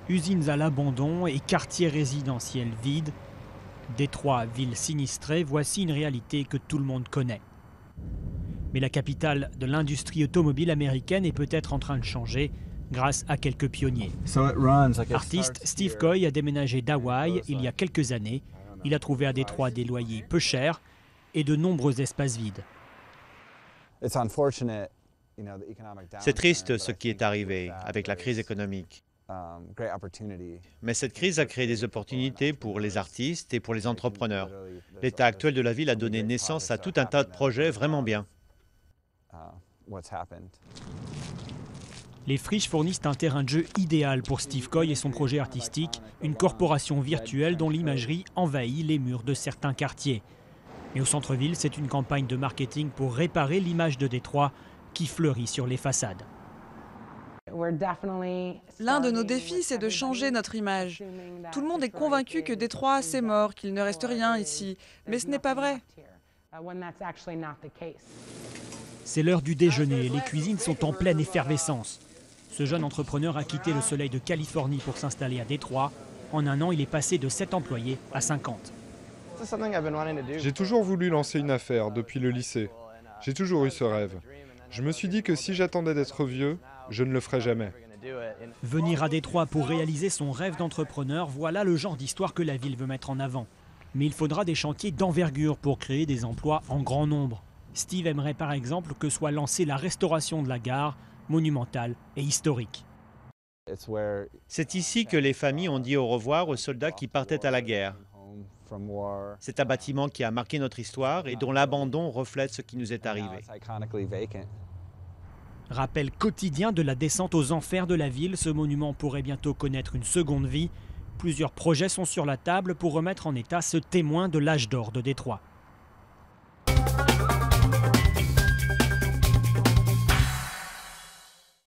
Usines à l'abandon et quartiers résidentiels vides. Détroit, ville sinistrée, voici une réalité que tout le monde connaît. Mais la capitale de l'industrie automobile américaine est peut-être en train de changer grâce à quelques pionniers. Artiste, Steve Coy a déménagé d'Hawaï il y a quelques années. Il a trouvé à Détroit des loyers peu chers et de nombreux espaces vides. C'est triste ce qui est arrivé avec la crise économique. Mais cette crise a créé des opportunités pour les artistes et pour les entrepreneurs. L'état actuel de la ville a donné naissance à tout un tas de projets vraiment bien. Les friches fournissent un terrain de jeu idéal pour Steve Coy et son projet artistique, une corporation virtuelle dont l'imagerie envahit les murs de certains quartiers. Mais au centre-ville, c'est une campagne de marketing pour réparer l'image de Détroit qui fleurit sur les façades. L'un de nos défis, c'est de changer notre image. Tout le monde est convaincu que Détroit, c'est mort, qu'il ne reste rien ici. Mais ce n'est pas vrai. C'est l'heure du déjeuner et les cuisines sont en pleine effervescence. Ce jeune entrepreneur a quitté le soleil de Californie pour s'installer à Détroit. En un an, il est passé de 7 employés à 50. J'ai toujours voulu lancer une affaire depuis le lycée. J'ai toujours eu ce rêve. Je me suis dit que si j'attendais d'être vieux, je ne le ferais jamais. Venir à Détroit pour réaliser son rêve d'entrepreneur, voilà le genre d'histoire que la ville veut mettre en avant. Mais il faudra des chantiers d'envergure pour créer des emplois en grand nombre. Steve aimerait par exemple que soit lancée la restauration de la gare, monumentale et historique. C'est ici que les familles ont dit au revoir aux soldats qui partaient à la guerre. C'est un bâtiment qui a marqué notre histoire et dont l'abandon reflète ce qui nous est arrivé. Rappel quotidien de la descente aux enfers de la ville, ce monument pourrait bientôt connaître une seconde vie. Plusieurs projets sont sur la table pour remettre en état ce témoin de l'âge d'or de Détroit.